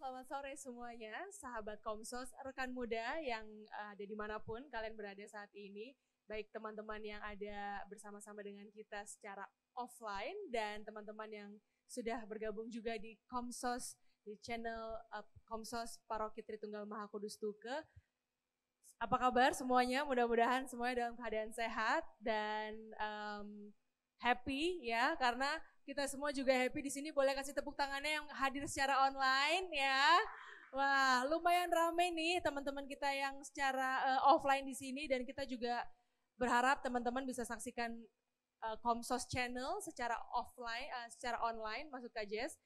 selamat sore semuanya, sahabat Komsos, rekan muda yang ada dimanapun kalian berada saat ini, baik teman-teman yang ada bersama-sama dengan kita secara offline dan teman-teman yang sudah bergabung juga di Komsos, di channel Komsos Paroki Tritunggal Maha Kudus Tuke. Apa kabar semuanya? Mudah-mudahan semuanya dalam keadaan sehat dan happy ya, karena kita semua juga happy di sini. Boleh kasih tepuk tangannya yang hadir secara online ya. Wah, lumayan ramai nih teman-teman kita yang secara offline di sini, dan kita juga berharap teman-teman bisa saksikan Komsos Channel secara offline, secara online, maksud Kak Jess,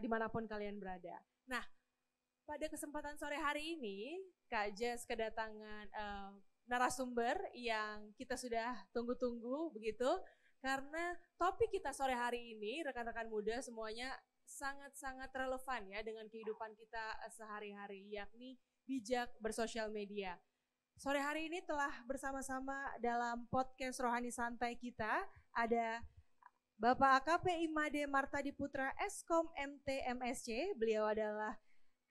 dimanapun kalian berada. Nah, pada kesempatan sore hari ini, Kak Jess kedatangan narasumber yang kita sudah tunggu-tunggu begitu, karena topik kita sore hari ini, rekan-rekan muda semuanya, sangat-sangat relevan ya dengan kehidupan kita sehari-hari, yakni bijak bersosial media. Sore hari ini telah bersama-sama dalam podcast Rohani Santai kita, ada Bapak AKP Imade Martadi Putra Eskom MT MSC, beliau adalah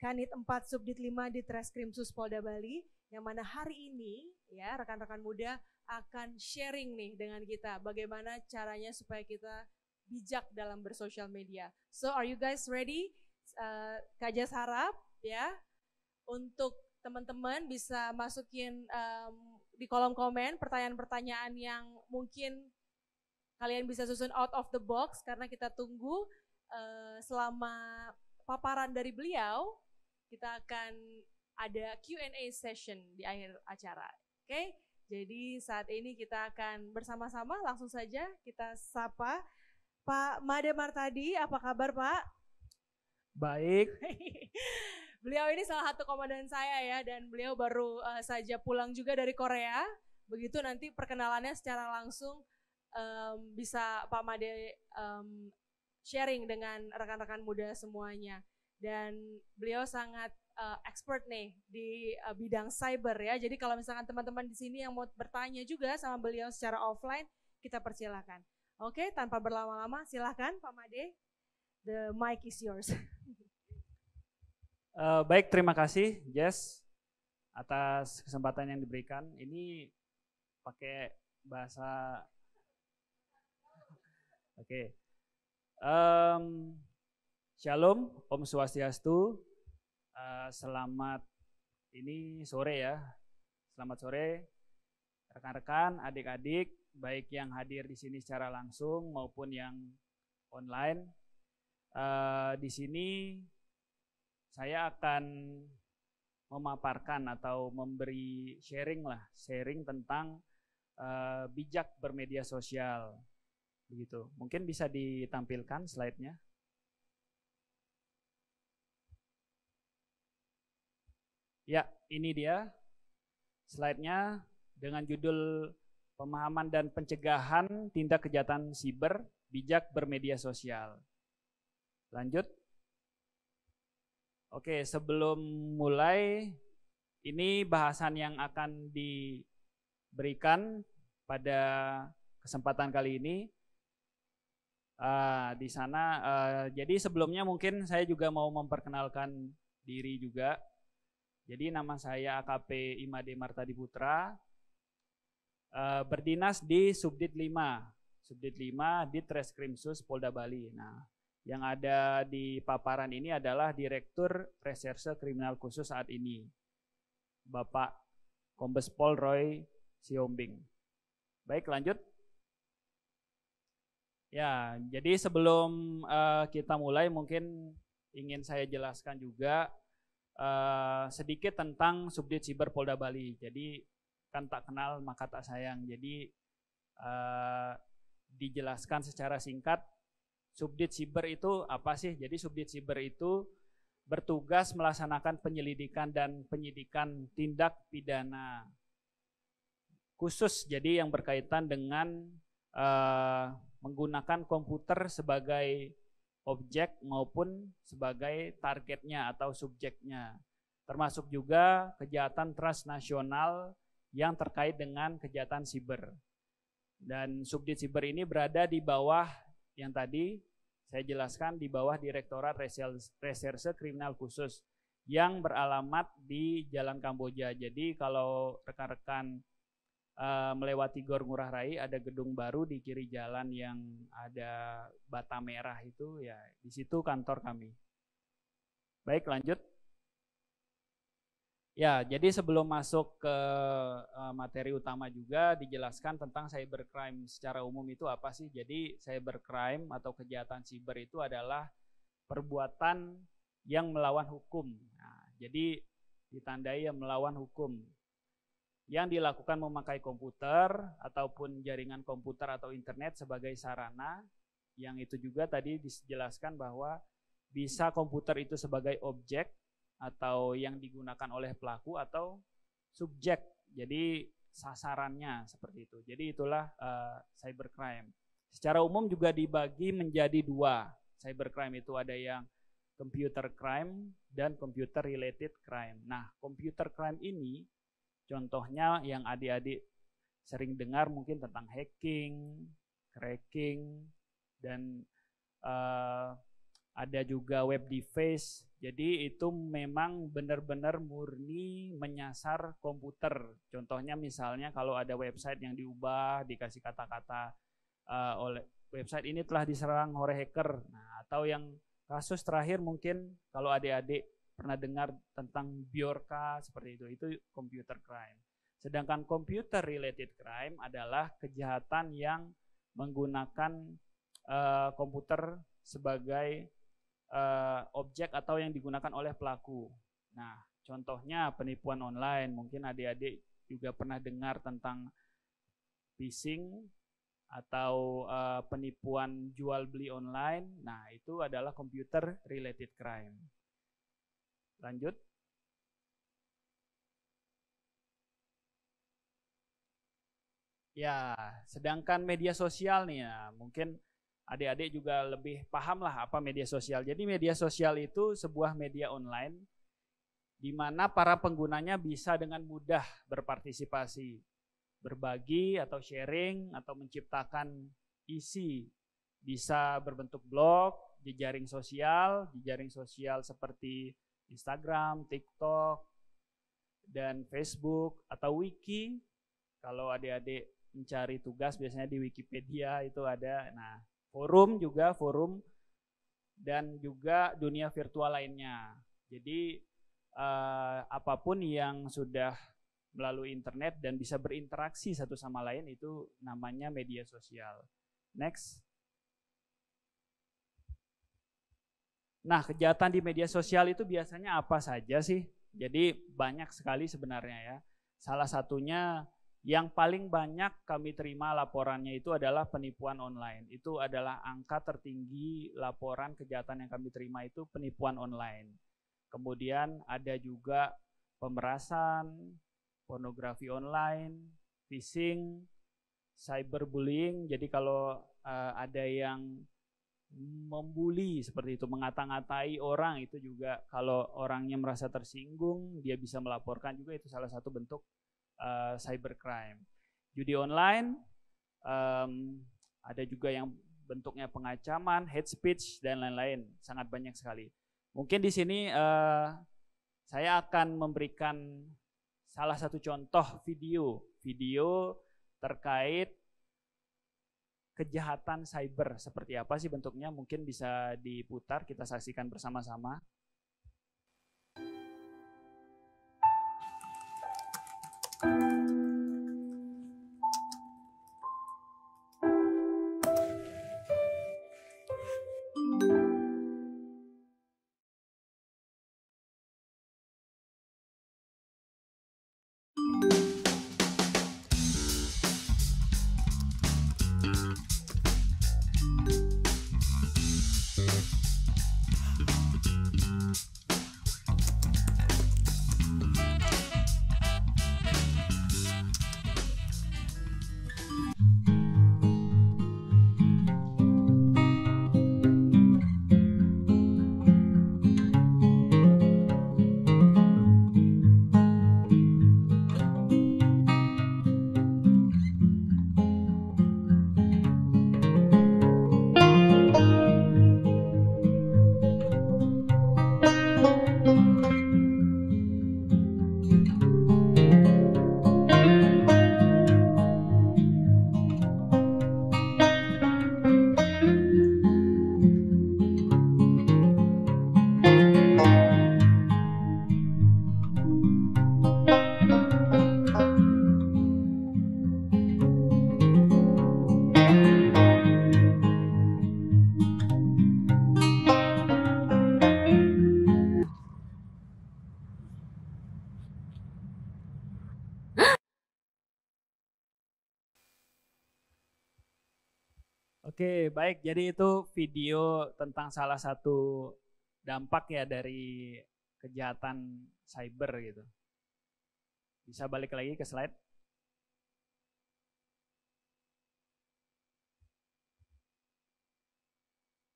Kanit 4 Subdit 5 di Treskrim Sus Polda Bali, yang mana hari ini ya rekan-rekan muda akan sharing nih dengan kita bagaimana caranya supaya kita bijak dalam bersosial media. So are you guys ready? Kak Jas harap ya untuk teman-teman bisa masukin di kolom komen pertanyaan-pertanyaan yang mungkin kalian bisa susun out of the box, karena kita tunggu selama paparan dari beliau. Kita akan ada Q&A session di akhir acara. Oke, jadi saat ini kita akan bersama-sama, langsung saja kita sapa Pak Made Martadi. Apa kabar Pak? Baik. Beliau ini salah satu komandan saya ya, dan beliau baru saja pulang juga dari Korea. Begitu nanti perkenalannya secara langsung bisa Pak Made sharing dengan rekan-rekan muda semuanya. Dan beliau sangat expert nih di bidang cyber ya. Jadi kalau misalkan teman-teman di sini yang mau bertanya juga sama beliau secara offline, kita persilakan. Oke, tanpa berlama-lama, silakan Pak Made. The mic is yours. Baik, terima kasih Jess atas kesempatan yang diberikan. Ini pakai bahasa. Oke. Shalom, Om Swastiastu. Selamat ini sore ya. Selamat sore rekan-rekan, adik-adik, baik yang hadir di sini secara langsung maupun yang online. Di sini saya akan memaparkan atau memberi sharing tentang bijak bermedia sosial. Begitu. Mungkin bisa ditampilkan slide-nya. Ya, ini dia slide-nya dengan judul Pemahaman dan Pencegahan Tindak Kejahatan Siber Bijak Bermedia Sosial. Lanjut. Oke, sebelum mulai, ini bahasan yang akan diberikan pada kesempatan kali ini. Di sana, jadi sebelumnya mungkin saya juga mau memperkenalkan diri juga. Jadi nama saya AKP Imade Martadi Putra, berdinas di Subdit 5 di Treskrim Sus Polda Bali. Nah, yang ada di paparan ini adalah Direktur Reserse Kriminal Khusus saat ini, Bapak Kombes Pol Roy Siombing. Baik, lanjut. Ya, jadi sebelum kita mulai mungkin ingin saya jelaskan juga sedikit tentang Subdit Siber Polda Bali. Jadi kan tak kenal maka tak sayang. Jadi dijelaskan secara singkat, Subdit Siber itu apa sih? Jadi Subdit Siber itu bertugas melaksanakan penyelidikan dan penyidikan tindak pidana khusus. Jadi yang berkaitan dengan menggunakan komputer sebagai objek maupun sebagai targetnya atau subjeknya, termasuk juga kejahatan transnasional yang terkait dengan kejahatan siber. Dan Subdit Siber ini berada di bawah yang tadi Saya jelaskan di bawah Direktorat Reserse Kriminal Khusus yang beralamat di Jalan Kamboja. Jadi kalau rekan-rekan melewati Gor Ngurah Rai, ada gedung baru di kiri jalan yang ada bata merah itu, ya di situ kantor kami. Baik, lanjut. Ya, jadi sebelum masuk ke materi utama juga dijelaskan tentang cybercrime secara umum itu apa sih. Jadi cybercrime atau kejahatan siber itu adalah perbuatan yang melawan hukum. Nah, jadi ditandai yang melawan hukum. Yang dilakukan memakai komputer ataupun jaringan komputer atau internet sebagai sarana. Yang itu juga tadi dijelaskan bahwa bisa komputer itu sebagai objek atau yang digunakan oleh pelaku atau subjek, jadi sasarannya seperti itu. Jadi itulah cybercrime. Secara umum juga dibagi menjadi dua. Cybercrime itu ada yang computer crime dan computer related crime. Nah, computer crime ini contohnya yang adik-adik sering dengar mungkin tentang hacking, cracking, dan ada juga web device. Jadi itu memang benar-benar murni menyasar komputer. Contohnya misalnya kalau ada website yang diubah, dikasih kata-kata oleh website ini telah diserang oleh hacker. Nah, atau yang kasus terakhir mungkin kalau adik-adik pernah dengar tentang Bjorka seperti itu computer crime. Sedangkan computer related crime adalah kejahatan yang menggunakan komputer sebagai objek atau yang digunakan oleh pelaku. Nah, contohnya penipuan online. Mungkin adik-adik juga pernah dengar tentang phishing atau penipuan jual beli online. Nah, itu adalah computer related crime. Lanjut. Ya, sedangkan media sosial nih ya, mungkin adik-adik juga lebih paham lah apa media sosial. Jadi media sosial itu sebuah media online di mana para penggunanya bisa dengan mudah berpartisipasi, berbagi atau sharing atau menciptakan isi. Bisa berbentuk blog, jejaring sosial seperti Instagram, TikTok, dan Facebook atau wiki. Kalau adik-adik mencari tugas biasanya di Wikipedia itu ada. Nah, forum dan juga dunia virtual lainnya. Jadi apapun yang sudah melalui internet dan bisa berinteraksi satu sama lain itu namanya media sosial. Next. Nah, kejahatan di media sosial itu biasanya apa saja sih? Jadi banyak sekali sebenarnya ya. Salah satunya yang paling banyak kami terima laporannya itu adalah penipuan online. Itu adalah angka tertinggi laporan kejahatan yang kami terima itu penipuan online. Kemudian ada juga pemerasan, pornografi online, phishing, cyberbullying. Jadi kalau ada yang membuli seperti itu, mengata-ngatai orang, itu juga kalau orangnya merasa tersinggung, dia bisa melaporkan juga, itu salah satu bentuk cybercrime. Judi online, ada juga yang bentuknya pengancaman, hate speech, dan lain-lain. Sangat banyak sekali. Mungkin di sini saya akan memberikan salah satu contoh video terkait kejahatan cyber. Seperti apa sih bentuknya? Mungkin bisa diputar, kita saksikan bersama-sama. Oke, baik. Jadi itu video tentang salah satu dampak ya dari kejahatan cyber gitu. Bisa balik lagi ke slide.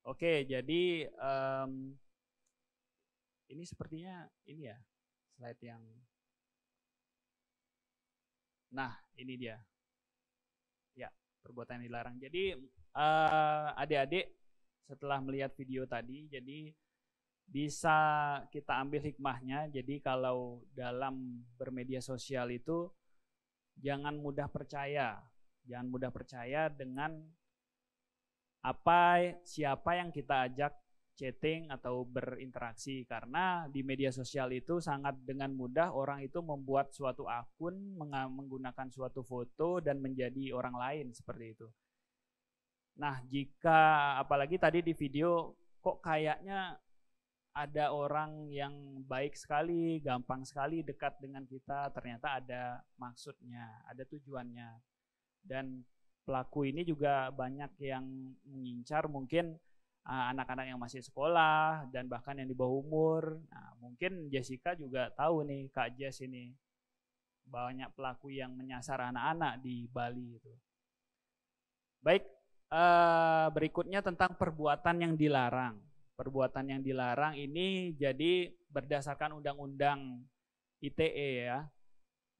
Oke, jadi ini sepertinya ini ya slide yang. Nah, ini dia. Ya, perbuatan yang dilarang. Jadi adik-adik setelah melihat video tadi, jadi bisa kita ambil hikmahnya. Jadi kalau dalam bermedia sosial itu jangan mudah percaya. Jangan mudah percaya dengan siapa yang kita ajak chatting atau berinteraksi, karena di media sosial itu sangat dengan mudah orang itu membuat suatu akun menggunakan suatu foto dan menjadi orang lain seperti itu. Nah, jika apalagi tadi di video kok kayaknya ada orang yang baik sekali, gampang sekali dekat dengan kita, ternyata ada maksudnya, ada tujuannya. Dan pelaku ini juga banyak yang mengincar mungkin anak-anak yang masih sekolah dan bahkan yang di bawah umur. Nah, mungkin Jessica juga tahu nih, Kak Jess ini banyak pelaku yang menyasar anak-anak di Bali itu. Baik, berikutnya tentang perbuatan yang dilarang. Perbuatan yang dilarang ini jadi berdasarkan Undang-Undang ITE ya.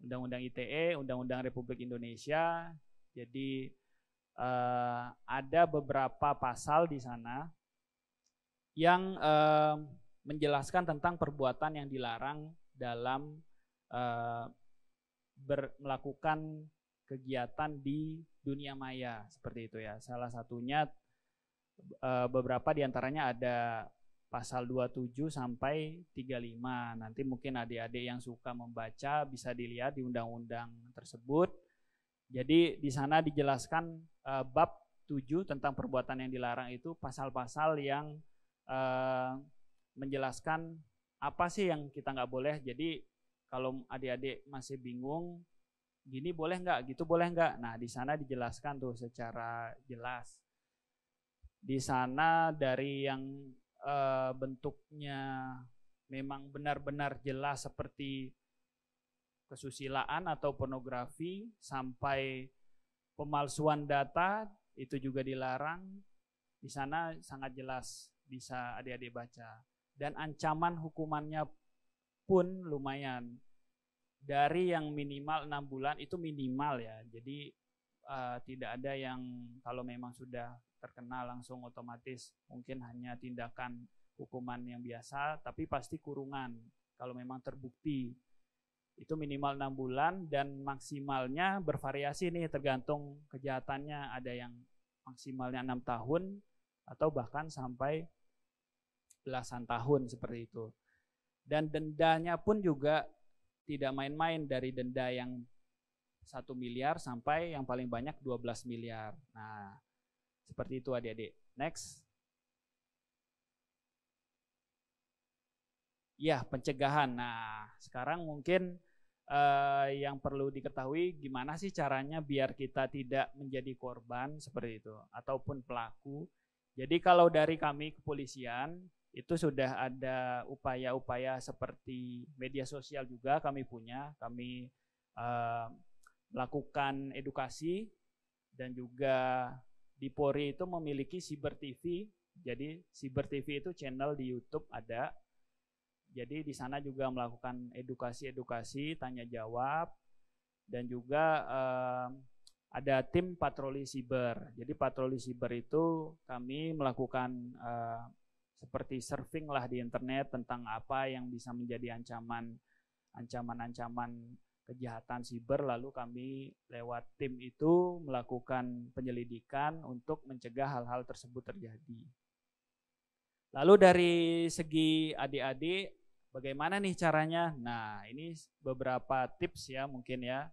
Undang-Undang ITE, Undang-Undang Republik Indonesia. Jadi ada beberapa pasal di sana yang menjelaskan tentang perbuatan yang dilarang dalam melakukan kegiatan di dunia maya seperti itu ya. Salah satunya beberapa diantaranya ada pasal 27 sampai 35. Nanti mungkin adik-adik yang suka membaca bisa dilihat di undang-undang tersebut. Jadi di sana dijelaskan bab 7 tentang perbuatan yang dilarang itu pasal-pasal yang menjelaskan apa sih yang kita nggak boleh. Jadi kalau adik-adik masih bingung, gini boleh nggak, gitu boleh nggak. Nah di sana dijelaskan tuh secara jelas. Di sana dari yang bentuknya memang benar-benar jelas seperti kesusilaan atau pornografi sampai pemalsuan data itu juga dilarang. Di sana sangat jelas, bisa adik-adik baca. Dan ancaman hukumannya pun lumayan. Dari yang minimal 6 bulan itu minimal ya. Jadi tidak ada yang kalau memang sudah terkena langsung otomatis mungkin hanya tindakan hukuman yang biasa, tapi pasti kurungan kalau memang terbukti. Itu minimal 6 bulan dan maksimalnya bervariasi nih tergantung kejahatannya. Ada yang maksimalnya 6 tahun atau bahkan sampai belasan tahun seperti itu. Dan dendanya pun juga tidak main-main, dari denda yang 1 miliar sampai yang paling banyak 12 miliar. Nah, seperti itu adik-adik. Next. Ya, pencegahan. Nah, sekarang mungkin yang perlu diketahui gimana sih caranya biar kita tidak menjadi korban seperti itu ataupun pelaku. Jadi kalau dari kami kepolisian itu sudah ada upaya-upaya seperti media sosial juga kami punya. Kami melakukan edukasi dan juga di Polri itu memiliki Cyber TV. Jadi Cyber TV itu channel di YouTube ada. Jadi di sana juga melakukan edukasi, tanya jawab, dan juga ada tim patroli siber. Jadi patroli siber itu kami melakukan seperti surfing lah di internet tentang apa yang bisa menjadi ancaman kejahatan siber. Lalu kami lewat tim itu melakukan penyelidikan untuk mencegah hal-hal tersebut terjadi. Lalu dari segi adik-adik, bagaimana nih caranya? Nah, ini beberapa tips ya mungkin ya.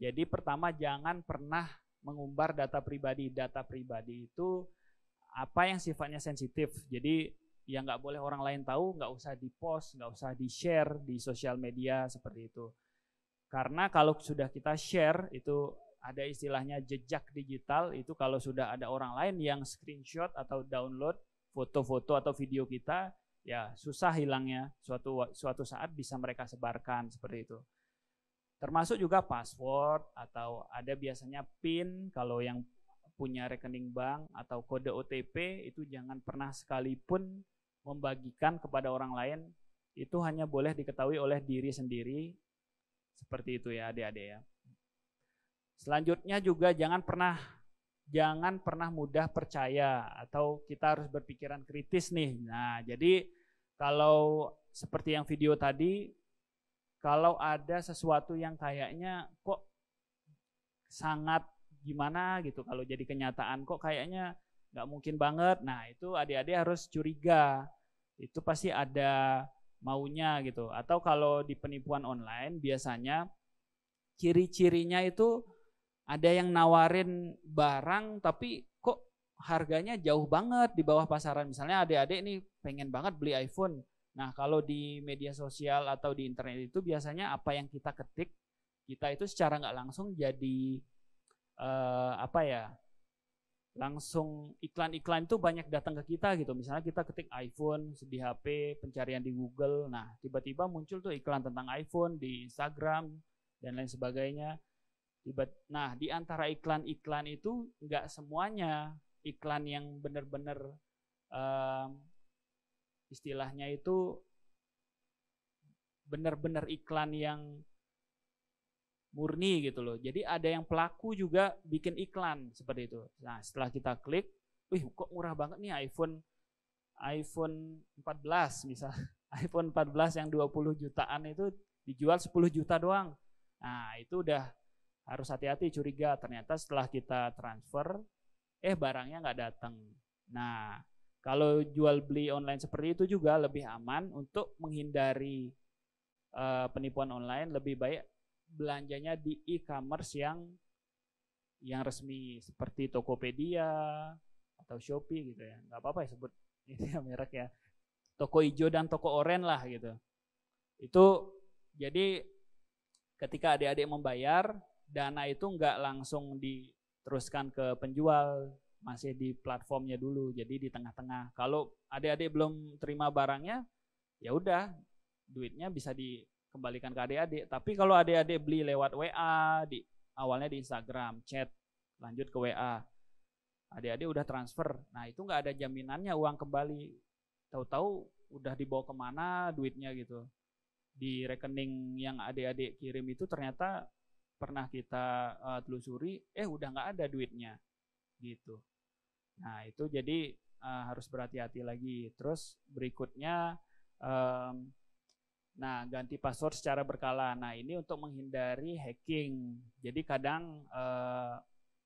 Jadi pertama, jangan pernah mengumbar data pribadi. Data pribadi itu apa yang sifatnya sensitif. Jadi yang nggak boleh orang lain tahu, nggak usah di-post, nggak usah di-share di sosial media seperti itu. Karena kalau sudah kita share itu ada istilahnya jejak digital, itu kalau sudah ada orang lain yang screenshot atau download foto-foto atau video kita, ya susah hilangnya, suatu saat bisa mereka sebarkan seperti itu. Termasuk juga password atau ada biasanya PIN, kalau yang punya rekening bank atau kode OTP itu jangan pernah sekalipun membagikan kepada orang lain, itu hanya boleh diketahui oleh diri sendiri. Seperti itu ya adik-adik ya. Selanjutnya juga jangan pernah mudah percaya atau kita harus berpikiran kritis nih. Nah, jadi kalau seperti yang video tadi, kalau ada sesuatu yang kayaknya kok sangat gimana gitu, kalau jadi kenyataan kok kayaknya nggak mungkin banget. Nah, itu adik-adik harus curiga. Itu pasti ada maunya gitu. Atau kalau di penipuan online biasanya ciri-cirinya itu ada yang nawarin barang tapi kok harganya jauh banget di bawah pasaran. Misalnya adik-adik nih pengen banget beli iPhone. Nah, kalau di media sosial atau di internet itu biasanya apa yang kita ketik, kita itu secara nggak langsung jadi langsung iklan-iklan itu banyak datang ke kita gitu. Misalnya kita ketik iPhone di HP, pencarian di Google, nah tiba-tiba muncul tuh iklan tentang iPhone di Instagram dan lain sebagainya. Nah, di antara iklan-iklan itu nggak semuanya iklan yang benar-benar istilahnya itu benar-benar iklan yang murni gitu loh. Jadi ada yang pelaku juga bikin iklan seperti itu. Nah, setelah kita klik, kok murah banget nih iPhone 14 misal. iPhone 14 yang 20 jutaan itu dijual 10 juta doang. Nah, itu udah harus hati-hati, curiga. Ternyata setelah kita transfer, barangnya nggak datang. Nah, kalau jual beli online seperti itu juga lebih aman. Untuk menghindari penipuan online, lebih baik belanjanya di e-commerce yang resmi seperti Tokopedia atau Shopee gitu ya. Nggak apa-apa ya sebut ini ya merek ya. Toko hijau dan toko oranye lah gitu. Itu jadi ketika adik-adik membayar, dana itu nggak langsung diteruskan ke penjual, masih di platformnya dulu. Jadi di tengah-tengah. Kalau adik-adik belum terima barangnya, ya udah duitnya bisa dikembalikan ke adik-adik. Tapi kalau adik-adik beli lewat WA, awalnya di Instagram, chat, lanjut ke WA, adik-adik udah transfer. Nah, itu nggak ada jaminannya uang kembali. Tahu-tahu udah dibawa kemana duitnya gitu. Di rekening yang adik-adik kirim itu ternyata pernah kita telusuri, udah nggak ada duitnya gitu. Nah, itu jadi harus berhati-hati lagi. Terus berikutnya ganti password secara berkala. Nah, ini untuk menghindari hacking. Jadi kadang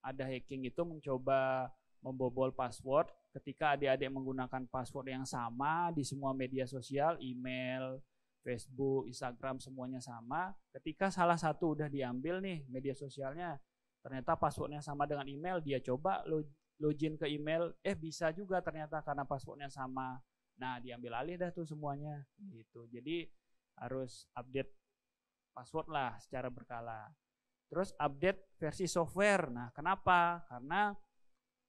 ada hacking itu mencoba membobol password ketika adik-adik menggunakan password yang sama di semua media sosial, email, Facebook, Instagram, semuanya sama. Ketika salah satu udah diambil nih media sosialnya, ternyata passwordnya sama dengan email, dia coba login ke email, bisa juga ternyata karena passwordnya sama. Nah, diambil alih dah tuh semuanya gitu. Jadi harus update password lah secara berkala. Terus update versi software. Nah, kenapa? Karena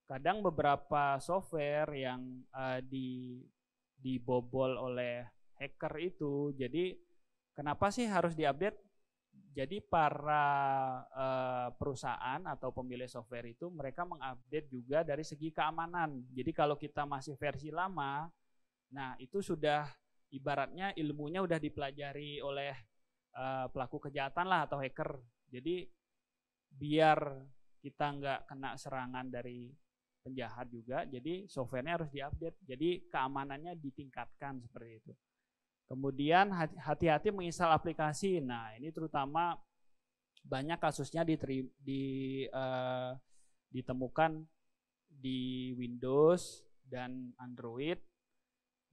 kadang beberapa software yang dibobol oleh hacker itu, jadi kenapa sih harus diupdate? Jadi para perusahaan atau pemilik software itu mereka mengupdate juga dari segi keamanan. Jadi kalau kita masih versi lama, nah itu sudah ibaratnya ilmunya udah dipelajari oleh pelaku kejahatan lah atau hacker. Jadi biar kita nggak kena serangan dari penjahat juga, jadi softwarenya harus diupdate. Jadi keamanannya ditingkatkan seperti itu. Kemudian hati-hati menginstal aplikasi. Nah, ini terutama banyak kasusnya ditemukan di Windows dan Android.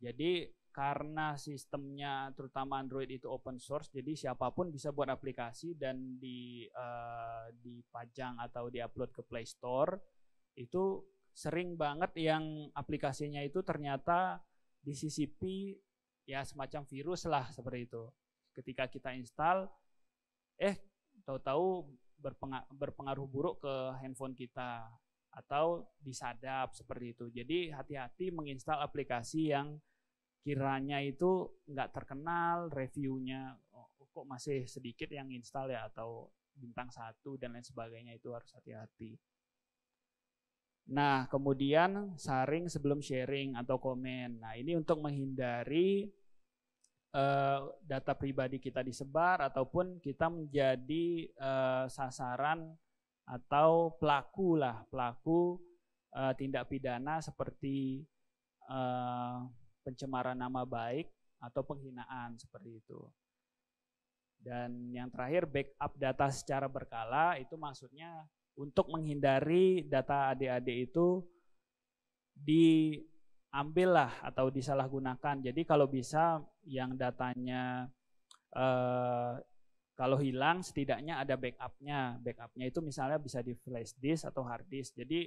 Jadi karena sistemnya terutama Android itu open source, jadi siapapun bisa buat aplikasi dan dipajang atau diupload ke Play Store. Itu sering banget yang aplikasinya itu ternyata disisipi ya semacam virus lah seperti itu. Ketika kita install, tahu-tahu berpengaruh buruk ke handphone kita atau disadap seperti itu. Jadi hati-hati menginstal aplikasi yang kiranya itu nggak terkenal, reviewnya kok masih sedikit yang install ya, atau bintang 1 dan lain sebagainya, itu harus hati-hati. Nah, kemudian saring sebelum sharing atau komen. Nah, ini untuk menghindari data pribadi kita disebar ataupun kita menjadi sasaran atau pelaku tindak pidana seperti pencemaran nama baik atau penghinaan seperti itu. Dan yang terakhir, backup data secara berkala, itu maksudnya untuk menghindari data adik-adik itu diambil lah atau disalahgunakan. Jadi kalau bisa yang datanya kalau hilang setidaknya ada backupnya. Backupnya itu misalnya bisa di flash disk atau hard disk. Jadi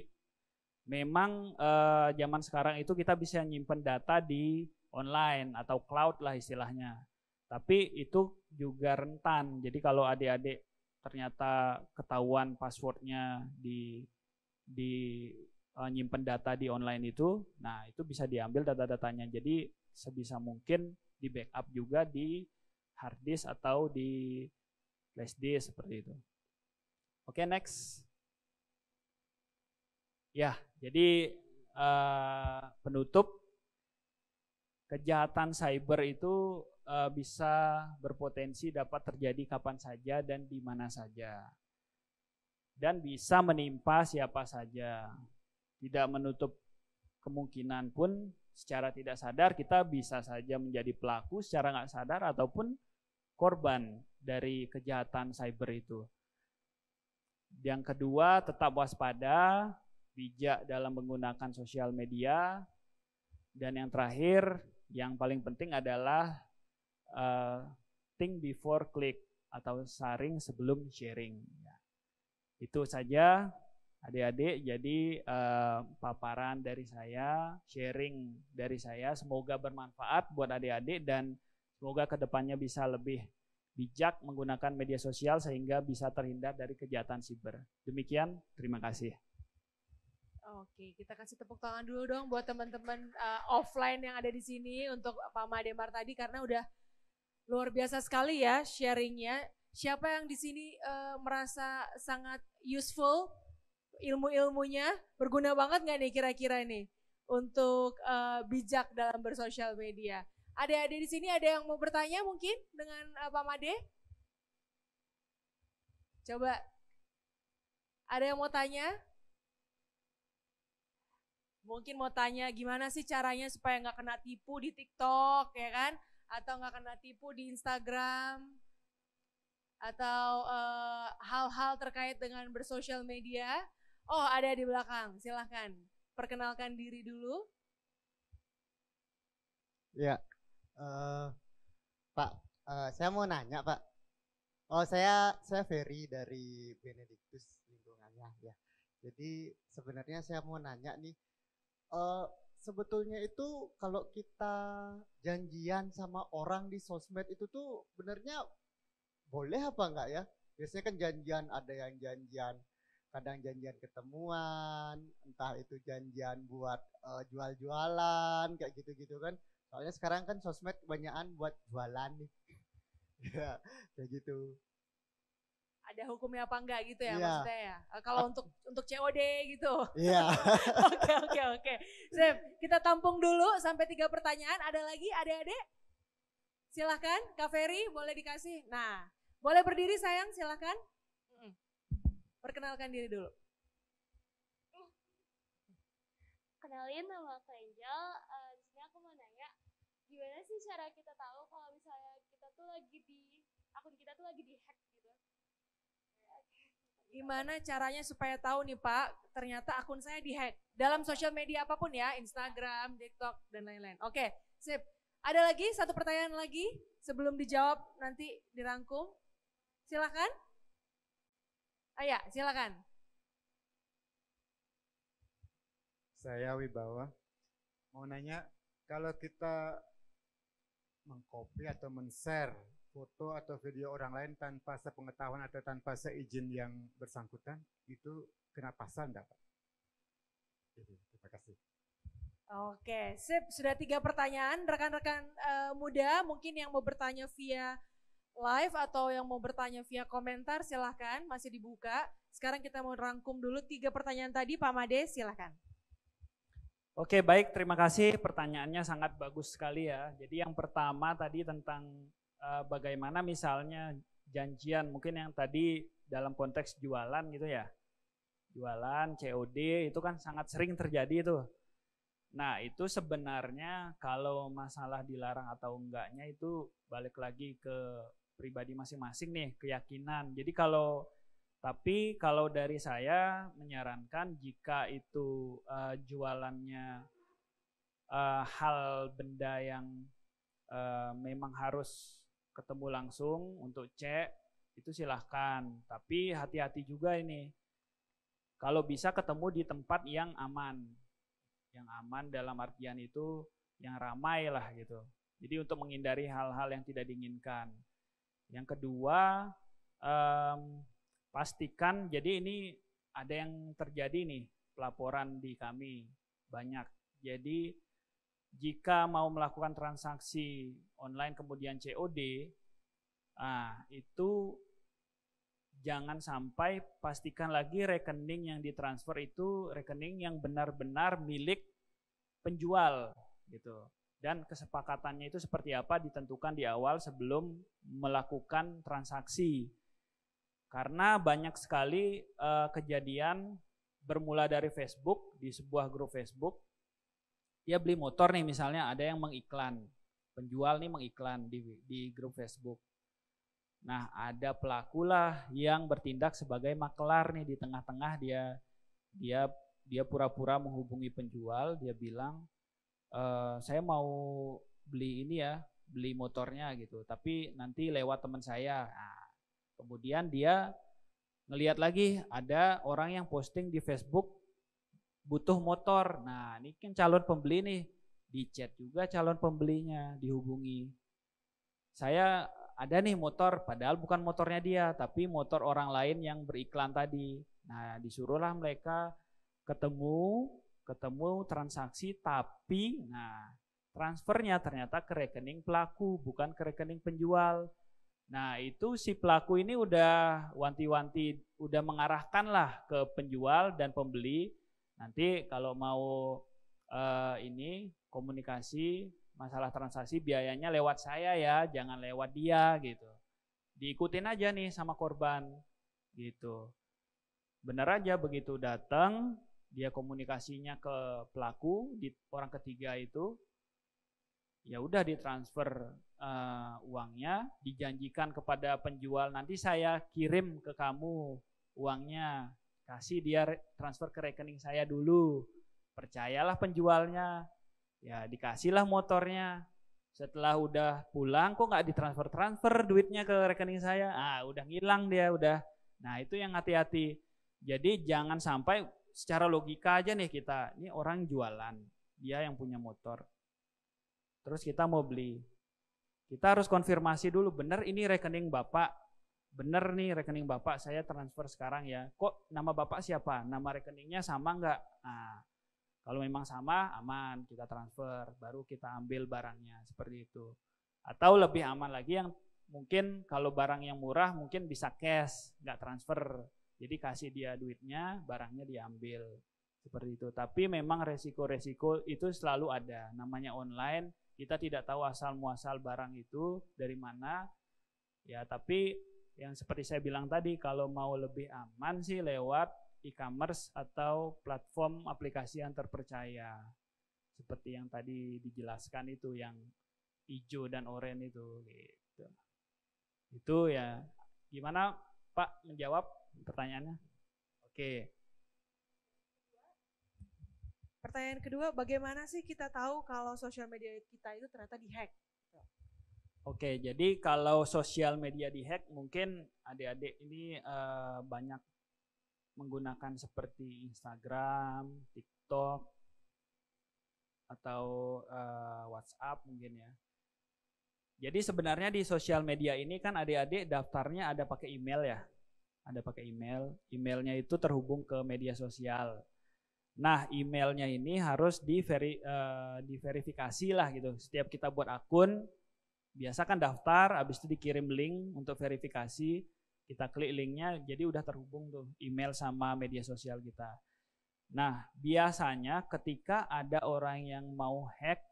memang zaman sekarang itu kita bisa nyimpen data di online atau cloud lah istilahnya. Tapi itu juga rentan. Jadi kalau adik-adik ternyata ketahuan passwordnya di nyimpen data di online itu, nah itu bisa diambil data-datanya. Jadi sebisa mungkin di backup juga di hard disk atau di flash disk seperti itu. Oke, next. Ya, jadi penutup, kejahatan cyber itu bisa berpotensi dapat terjadi kapan saja dan di mana saja. Dan bisa menimpa siapa saja. Tidak menutup kemungkinan pun secara tidak sadar kita bisa saja menjadi pelaku secara nggak sadar ataupun korban dari kejahatan cyber itu. Yang kedua, tetap waspada, bijak dalam menggunakan sosial media. Dan yang terakhir, yang paling penting adalah think before click atau saring sebelum sharing. Itu saja adik-adik, jadi paparan dari saya, sharing dari saya, semoga bermanfaat buat adik-adik dan semoga kedepannya bisa lebih bijak menggunakan media sosial sehingga bisa terhindar dari kejahatan siber. Demikian, terima kasih. Oke, kita kasih tepuk tangan dulu dong buat teman-teman offline yang ada di sini untuk Pak Mademar tadi karena udah luar biasa sekali ya sharingnya. Siapa yang di sini merasa sangat useful, ilmu-ilmunya berguna banget nggak nih kira-kira nih untuk bijak dalam bersosial media? Adik-adik di sini ada yang mau bertanya mungkin dengan Pak Made? Coba, ada yang mau tanya? Mungkin mau tanya gimana sih caranya supaya nggak kena tipu di TikTok ya kan? Atau nggak kena tipu di Instagram, atau hal-hal terkait dengan bersosial media. Oh, ada di belakang, silahkan perkenalkan diri dulu. Ya, Pak, saya mau nanya Pak. Oh, saya Ferry dari Benedictus lingkungannya ya. Jadi sebenarnya saya mau nanya nih, sebetulnya itu kalau kita janjian sama orang di sosmed itu tuh benernya boleh apa enggak ya? Biasanya kan janjian, ada yang janjian, kadang janjian ketemuan, entah itu janjian buat jual-jualan kayak gitu-gitu kan. Soalnya sekarang kan sosmed kebanyakan buat jualan nih. Ya, kayak gitu. Ada hukumnya apa enggak gitu ya, Iya. maksudnya ya? Kalau untuk COD gitu. Iya. Oke. Sip, kita tampung dulu sampai 3 pertanyaan. Ada lagi adik-adik? Silahkan, Kak Ferry boleh dikasih. Nah, boleh berdiri sayang, silahkan. Perkenalkan diri dulu. Kenalin, nama aku Angel. Di sini aku mau nanya, gimana sih cara kita tahu kalau misalnya kita tuh akun kita tuh lagi di-hack gitu? Gimana caranya supaya tahu nih Pak, ternyata akun saya di-hack. Dalam sosial media apapun ya, Instagram, TikTok, dan lain-lain. Oke, sip. Ada lagi, satu pertanyaan lagi sebelum dijawab nanti dirangkum. Silakan. Ya, silakan. Saya Wibawa. Mau nanya, kalau kita mengcopy atau men-share foto atau video orang lain tanpa sepengetahuan atau tanpa seizin yang bersangkutan itu kena pasal enggak, Pak? Terima kasih. Oke, sip. Sudah 3 pertanyaan. Rekan-rekan muda mungkin yang mau bertanya via live atau yang mau bertanya via komentar silahkan, masih dibuka. Sekarang kita mau rangkum dulu 3 pertanyaan tadi. Pak Made silahkan. Oke, baik, terima kasih. Pertanyaannya sangat bagus sekali ya. Jadi yang pertama tadi tentang bagaimana misalnya janjian, mungkin yang tadi dalam konteks jualan gitu ya. Jualan, COD itu kan sangat sering terjadi itu. Nah itu sebenarnya kalau masalah dilarang atau enggaknya itu balik lagi ke pribadi masing-masing nih, keyakinan. Jadi tapi kalau dari saya menyarankan jika itu jualannya hal benda yang memang harus ketemu langsung untuk cek, itu silahkan. Tapi hati-hati juga ini. Kalau bisa ketemu di tempat yang aman. Yang aman dalam artian itu yang ramai lah gitu. Jadi untuk menghindari hal-hal yang tidak diinginkan. Yang kedua, pastikan, jadi ini ada yang terjadi nih, pelaporan di kami banyak. Jadi jika mau melakukan transaksi online kemudian COD, itu jangan sampai, pastikan lagi rekening yang ditransfer itu rekening yang benar-benar milik penjual gitu. Dan kesepakatannya itu seperti apa ditentukan di awal sebelum melakukan transaksi. Karena banyak sekali kejadian bermula dari Facebook, di sebuah grup Facebook, dia beli motor nih misalnya, ada yang mengiklan, penjual nih mengiklan di grup Facebook. Nah ada pelaku lah yang bertindak sebagai makelar nih, di tengah-tengah dia pura-pura menghubungi penjual, dia bilang saya mau beli ini ya, beli motornya gitu, tapi nanti lewat teman saya. Nah, kemudian dia ngelihat lagi ada orang yang posting di Facebook butuh motor. Nah ini kan calon pembeli nih, di chat juga calon pembelinya, dihubungi. Saya ada nih motor, padahal bukan motornya dia, tapi motor orang lain yang beriklan tadi. Nah disuruhlah mereka ketemu transaksi, tapi transfernya ternyata ke rekening pelaku, bukan ke rekening penjual. Nah itu si pelaku ini udah wanti-wanti, udah mengarahkan lah ke penjual dan pembeli. Nanti kalau mau ini komunikasi masalah transaksi biayanya lewat saya ya, jangan lewat dia gitu. Diikutin aja nih sama korban gitu. Benar aja begitu datang, dia komunikasinya ke pelaku, di orang ketiga itu, ya udah ditransfer uangnya, dijanjikan kepada penjual nanti saya kirim ke kamu uangnya, kasih dia transfer ke rekening saya dulu. Percayalah penjualnya, ya dikasihlah motornya. Setelah udah pulang kok nggak ditransfer duitnya ke rekening saya, udah ngilang dia udah. Nah itu yang hati-hati. Jadi jangan sampai secara logika aja nih kita, ini orang jualan, dia yang punya motor, terus kita mau beli, kita harus konfirmasi dulu, bener ini rekening bapak, bener nih rekening bapak saya transfer sekarang ya, kok nama bapak siapa, nama rekeningnya sama nggak? Nah kalau memang sama aman, kita transfer, baru kita ambil barangnya, seperti itu. Atau lebih aman lagi yang mungkin kalau barang yang murah mungkin bisa cash, nggak transfer. Jadi kasih dia duitnya, barangnya diambil. Seperti itu. Tapi memang resiko-resiko itu selalu ada. Namanya online, kita tidak tahu asal muasal barang itu dari mana. Ya, tapi yang seperti saya bilang tadi, kalau mau lebih aman sih lewat e-commerce atau platform aplikasi yang terpercaya. Seperti yang tadi dijelaskan itu, yang hijau dan oranye itu. Gitu. Itu ya. Gimana Pak menjawab pertanyaannya? Oke. Pertanyaan kedua, bagaimana sih kita tahu kalau sosial media kita itu ternyata dihack? Oke, jadi kalau sosial media dihack, mungkin adik-adik ini banyak menggunakan seperti Instagram, TikTok, atau WhatsApp mungkin ya. Jadi sebenarnya di sosial media ini kan adik-adik daftarnya ada pakai email ya. Ada pakai email. Emailnya itu terhubung ke media sosial. Nah, emailnya ini harus diverifikasi lah gitu. Setiap kita buat akun, biasa kan daftar, habis itu dikirim link untuk verifikasi. Kita klik linknya, jadi udah terhubung tuh email sama media sosial kita. Nah, biasanya ketika ada orang yang mau hack,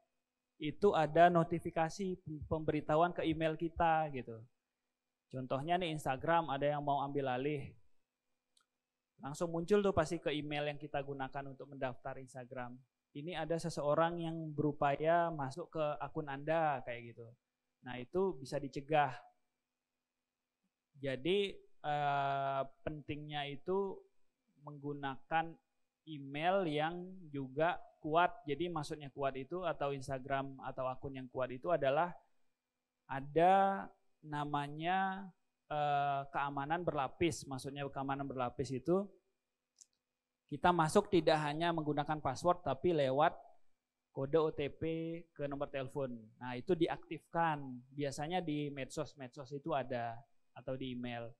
itu ada notifikasi pemberitahuan ke email kita gitu. Contohnya nih Instagram, ada yang mau ambil alih. Langsung muncul tuh pasti ke email yang kita gunakan untuk mendaftar Instagram. Ini ada seseorang yang berupaya masuk ke akun Anda kayak gitu. Nah, itu bisa dicegah. Jadi pentingnya itu menggunakan email yang juga kuat. Jadi maksudnya kuat itu atau Instagram atau akun yang kuat itu adalah ada namanya keamanan berlapis. Maksudnya keamanan berlapis itu kita masuk tidak hanya menggunakan password tapi lewat kode OTP ke nomor telepon. Nah, itu diaktifkan. Biasanya di medsos itu ada atau di email.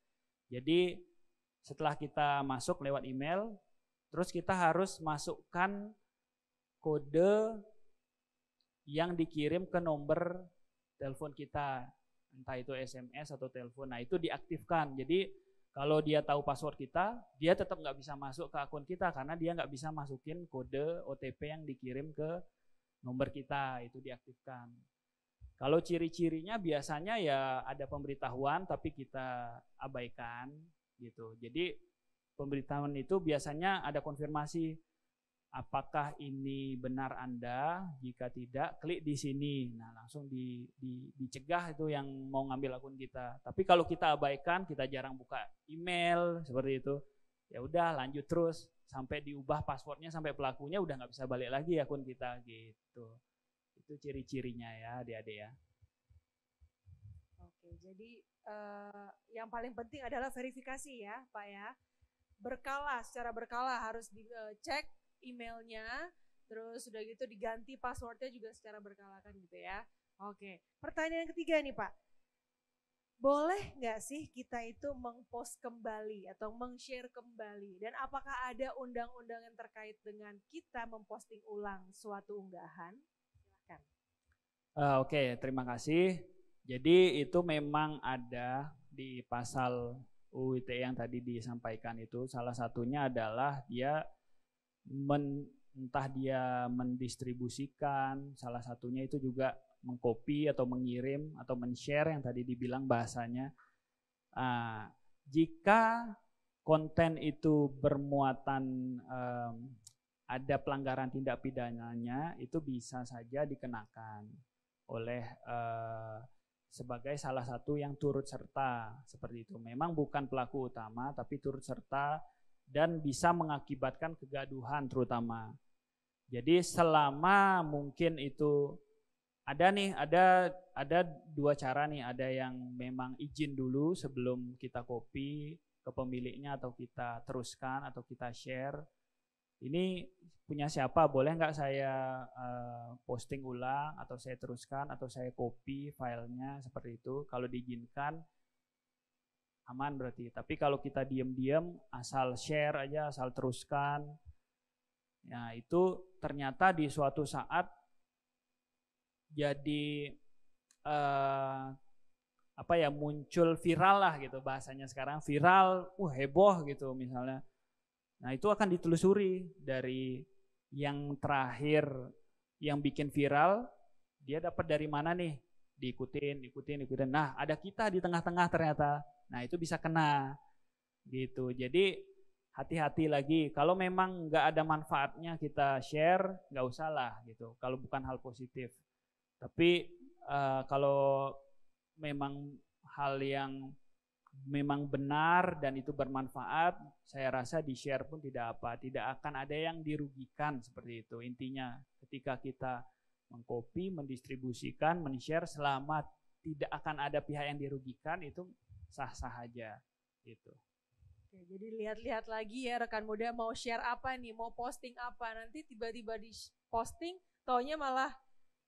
Jadi setelah kita masuk lewat email, terus kita harus masukkan kode yang dikirim ke nomor telepon kita. Entah itu SMS atau telepon. Nah, itu diaktifkan. Jadi kalau dia tahu password kita, dia tetap nggak bisa masuk ke akun kita karena dia nggak bisa masukin kode OTP yang dikirim ke nomor kita. Itu diaktifkan. Kalau ciri-cirinya biasanya ya ada pemberitahuan tapi kita abaikan gitu. Jadi pemberitahuan itu biasanya ada konfirmasi. Apakah ini benar Anda? Jika tidak, klik di sini. Nah, langsung dicegah itu yang mau ngambil akun kita. Tapi kalau kita abaikan, kita jarang buka email seperti itu. Ya udah, lanjut terus sampai diubah passwordnya sampai pelakunya udah nggak bisa balik lagi akun kita gitu. Itu ciri-cirinya ya, adik-adik ya. Oke, jadi yang paling penting adalah verifikasi ya, Pak ya. Secara berkala harus dicek emailnya, terus udah gitu diganti passwordnya juga secara berkala kan gitu ya. Oke, pertanyaan ketiga nih Pak. Boleh nggak sih kita itu meng-post kembali atau meng-share kembali? Dan apakah ada undang-undang yang terkait dengan kita memposting ulang suatu unggahan? Silakan. Oke, terima kasih. Jadi itu memang ada di pasal UU ITE yang tadi disampaikan itu. Salah satunya adalah dia entah dia mendistribusikan, salah satunya itu juga mengcopy atau mengirim atau men-share yang tadi dibilang bahasanya. Jika konten itu bermuatan ada pelanggaran tindak pidananya, itu bisa saja dikenakan oleh sebagai salah satu yang turut serta seperti itu. Memang bukan pelaku utama tapi turut serta dan bisa mengakibatkan kegaduhan terutama. Jadi selama mungkin itu ada dua cara nih, ada yang memang izin dulu sebelum kita copy ke pemiliknya atau kita teruskan atau kita share. Ini punya siapa? Boleh nggak saya posting ulang atau saya teruskan atau saya copy filenya seperti itu? Kalau diizinkan aman berarti. Tapi kalau kita diam-diam asal share aja, asal teruskan, ya itu ternyata di suatu saat jadi muncul viral lah gitu bahasanya sekarang, viral, heboh gitu misalnya. Nah, itu akan ditelusuri dari yang terakhir yang bikin viral, dia dapat dari mana nih? Diikutin. Nah, ada kita di tengah-tengah ternyata. Nah, itu bisa kena gitu. Jadi hati-hati lagi. Kalau memang nggak ada manfaatnya kita share, nggak usah lah gitu. Kalau bukan hal positif. Tapi kalau memang hal yang memang benar dan itu bermanfaat, saya rasa di share pun tidak akan ada yang dirugikan seperti itu. Intinya ketika kita mengcopy, mendistribusikan, men-share, selama tidak akan ada pihak yang dirugikan, itu sah-sah aja gitu. Oke, jadi lihat-lihat lagi ya rekan muda, mau share apa nih, mau posting apa, nanti tiba-tiba di posting taunya malah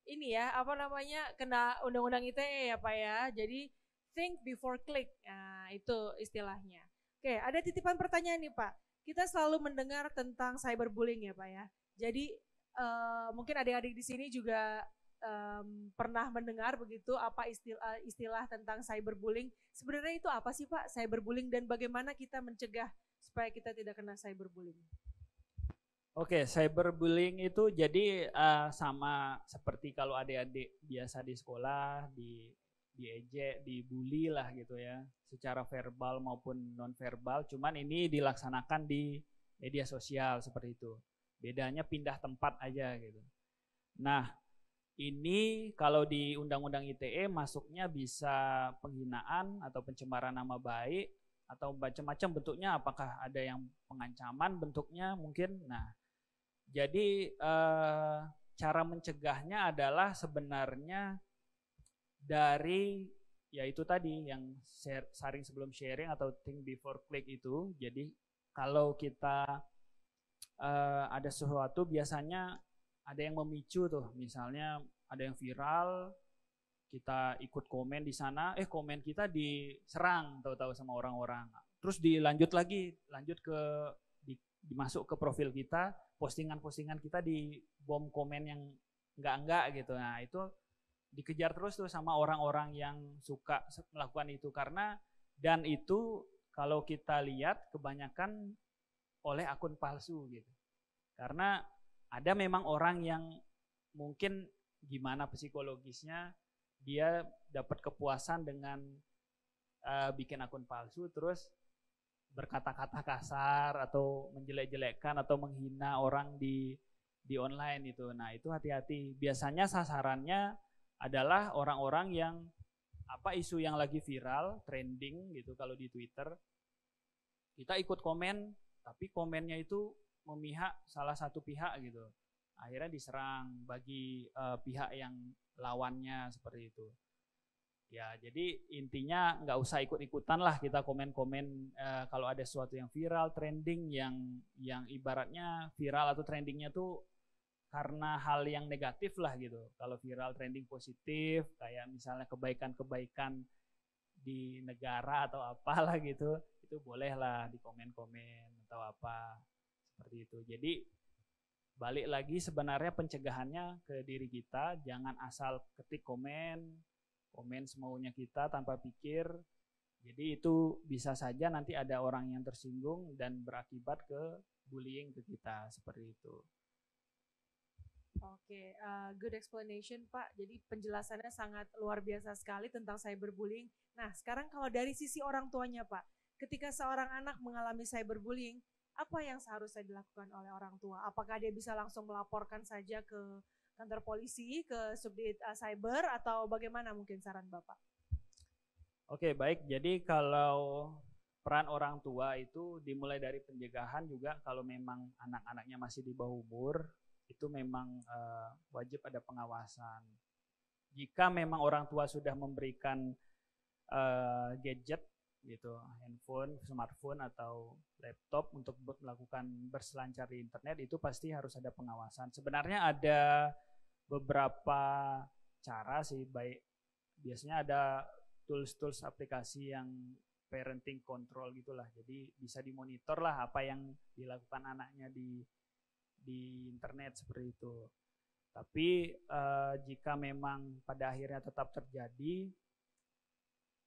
ini ya, apa namanya, kena undang-undang ITE ya Pak ya. Jadi think before click, nah itu istilahnya. Oke, ada titipan pertanyaan nih Pak. Kita selalu mendengar tentang cyberbullying ya Pak ya. Jadi mungkin adik-adik di sini juga pernah mendengar begitu apa istilah tentang cyberbullying. Sebenarnya itu apa sih Pak cyberbullying dan bagaimana kita mencegah supaya kita tidak kena cyberbullying? Oke, cyberbullying itu jadi sama seperti kalau adik-adik biasa di sekolah, diejek, dibully lah gitu ya, secara verbal maupun non verbal. Cuman ini dilaksanakan di media sosial seperti itu. Bedanya pindah tempat aja gitu. Nah, ini kalau di Undang-Undang ITE masuknya bisa penghinaan atau pencemaran nama baik atau macam-macam bentuknya. Apakah ada yang pengancaman bentuknya mungkin? Nah, jadi cara mencegahnya adalah sebenarnya dari yaitu tadi yang sharing sebelum sharing atau think before click itu. Jadi kalau kita ada sesuatu biasanya ada yang memicu tuh, misalnya ada yang viral, kita ikut komen di sana, komen kita diserang tahu-tahu sama orang-orang. Terus lanjut ke dimasuk ke profil kita, postingan-postingan kita di bom komen yang enggak gitu. Nah, itu dikejar terus tuh sama orang-orang yang suka melakukan itu dan itu kalau kita lihat kebanyakan oleh akun palsu gitu. Karena ada memang orang yang mungkin gimana psikologisnya dia dapat kepuasan dengan bikin akun palsu terus berkata-kata kasar atau menjelek-jelekkan atau menghina orang di online itu. Nah, itu hati-hati. Biasanya sasarannya adalah orang-orang yang isu yang lagi viral, trending gitu kalau di Twitter. Kita ikut komen, tapi komennya itu memihak salah satu pihak gitu. Akhirnya diserang bagi pihak yang lawannya seperti itu. Ya, jadi intinya nggak usah ikut-ikutan lah kita komen-komen kalau ada sesuatu yang viral, trending yang ibaratnya viral atau trendingnya tuh karena hal yang negatif lah gitu. Kalau viral trending positif, kayak misalnya kebaikan-kebaikan di negara atau apalah gitu, itu bolehlah di komen-komen atau apa seperti itu. Jadi balik lagi sebenarnya pencegahannya ke diri kita, jangan asal ketik komen semaunya kita tanpa pikir. Jadi itu bisa saja nanti ada orang yang tersinggung dan berakibat ke bullying ke kita seperti itu. Oke, good explanation Pak. Jadi penjelasannya sangat luar biasa sekali tentang cyberbullying. Nah, sekarang kalau dari sisi orang tuanya Pak, ketika seorang anak mengalami cyberbullying, apa yang seharusnya dilakukan oleh orang tua? Apakah dia bisa langsung melaporkan saja ke kantor polisi, ke subdit cyber, atau bagaimana mungkin saran Bapak? Oke, baik. Jadi kalau peran orang tua itu dimulai dari pencegahan juga. Kalau memang anak-anaknya masih di bawah umur, itu memang wajib ada pengawasan. Jika memang orang tua sudah memberikan gadget gitu, handphone, smartphone atau laptop untuk melakukan berselancar di internet, itu pasti harus ada pengawasan. Sebenarnya ada beberapa cara sih, baik biasanya ada tools aplikasi yang parenting control gitulah. Jadi bisa dimonitor lah apa yang dilakukan anaknya di internet seperti itu. Tapi jika memang pada akhirnya tetap terjadi,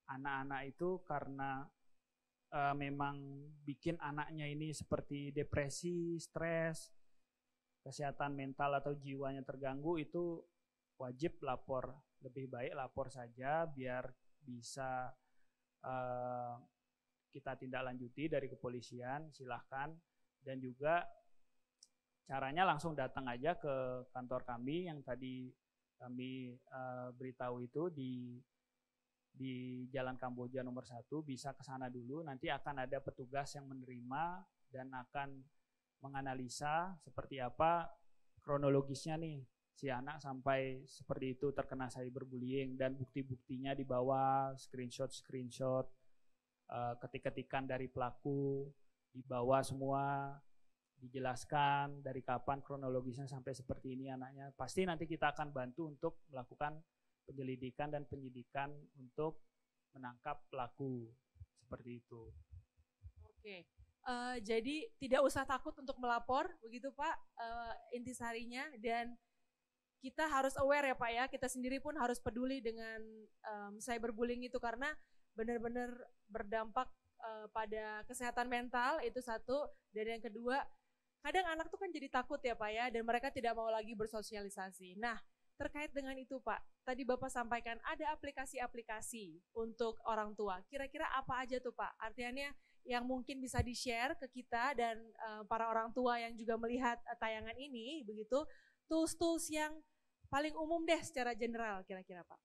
anak-anak itu karena memang bikin anaknya ini seperti depresi, stres, kesehatan mental atau jiwanya terganggu, itu wajib lapor. Lebih baik lapor saja biar bisa kita tindak lanjuti dari kepolisian, silahkan. Dan juga caranya langsung datang aja ke kantor kami yang tadi kami beritahu itu di Jalan Kamboja nomor 1, bisa ke sana dulu. Nanti akan ada petugas yang menerima dan akan menganalisa seperti apa kronologisnya nih si anak sampai seperti itu terkena cyberbullying, dan bukti-buktinya dibawa, screenshot ketik-ketikan dari pelaku dibawa semua, dijelaskan dari kapan kronologisnya sampai seperti ini anaknya. Pasti nanti kita akan bantu untuk melakukan penyelidikan dan penyidikan untuk menangkap pelaku seperti itu. Oke. Jadi tidak usah takut untuk melapor, begitu Pak, intisarinya, dan kita harus aware ya Pak ya, kita sendiri pun harus peduli dengan cyberbullying itu karena benar-benar berdampak pada kesehatan mental, itu satu, dan yang kedua, kadang anak tuh kan jadi takut ya Pak ya, dan mereka tidak mau lagi bersosialisasi. Nah, terkait dengan itu Pak, tadi Bapak sampaikan ada aplikasi-aplikasi untuk orang tua, kira-kira apa aja tuh Pak? Artinya yang mungkin bisa di-share ke kita dan para orang tua yang juga melihat tayangan ini, begitu, tools-tools yang paling umum deh secara general kira-kira Pak.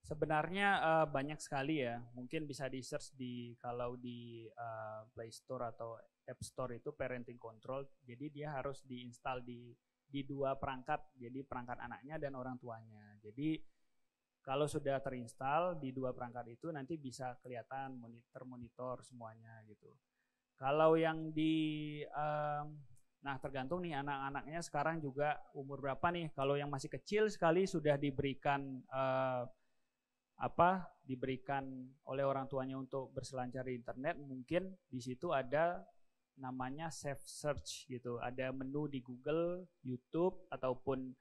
Sebenarnya banyak sekali ya, mungkin bisa di-search kalau di Play Store atau App Store itu parenting control, jadi dia harus diinstal di dua perangkat, jadi perangkat anaknya dan orang tuanya. Jadi kalau sudah terinstall di dua perangkat itu nanti bisa kelihatan monitor semuanya gitu. Kalau yang nah tergantung nih anak-anaknya sekarang juga umur berapa nih. Kalau yang masih kecil sekali sudah diberikan diberikan oleh orang tuanya untuk berselancar di internet, mungkin di situ ada namanya safe search gitu. Ada menu di Google, YouTube ataupun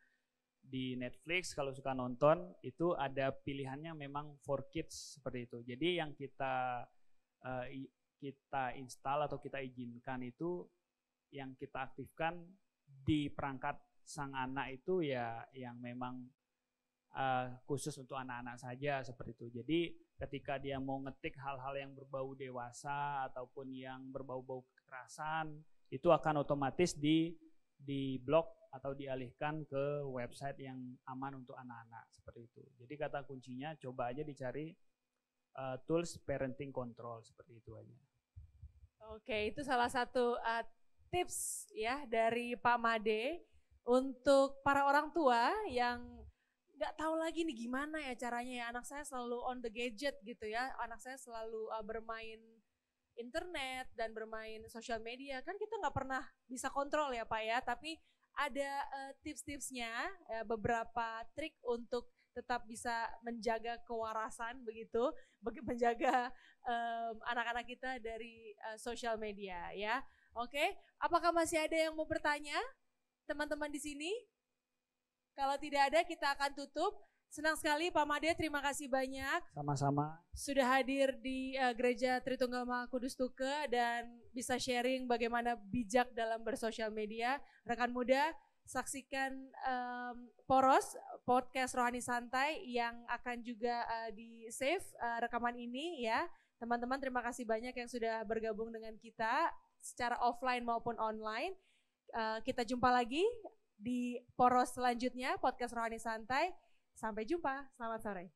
di Netflix kalau suka nonton itu ada pilihannya memang for kids seperti itu. Jadi yang kita install atau kita izinkan itu yang kita aktifkan di perangkat sang anak itu ya yang memang khusus untuk anak-anak saja seperti itu. Jadi ketika dia mau ngetik hal-hal yang berbau dewasa ataupun yang berbau-bau kekerasan itu akan otomatis di blok atau dialihkan ke website yang aman untuk anak-anak seperti itu. Jadi kata kuncinya coba aja dicari tools parenting control seperti itu aja. Oke, itu salah satu tips ya dari Pak Made untuk para orang tua yang nggak tahu lagi nih gimana ya caranya ya, anak saya selalu on the gadget gitu ya, anak saya selalu bermain internet dan bermain sosial media, kan kita nggak pernah bisa kontrol ya Pak ya, tapi ada tips-tipsnya, beberapa trik untuk tetap bisa menjaga kewarasan begitu, menjaga anak-anak kita dari sosial media ya. Oke, apakah masih ada yang mau bertanya teman-teman di sini? Kalau tidak ada kita akan tutup. Senang sekali Pak Made, terima kasih banyak. Sama-sama. Sudah hadir di Gereja Tritunggal Maha Kudus Tuke dan bisa sharing bagaimana bijak dalam bersosial media. Rekan muda, saksikan Poros, podcast Rohani Santai yang akan juga di-save rekaman ini ya. Teman-teman terima kasih banyak yang sudah bergabung dengan kita secara offline maupun online. Kita jumpa lagi di Poros selanjutnya, podcast Rohani Santai. Sampai jumpa, selamat sore.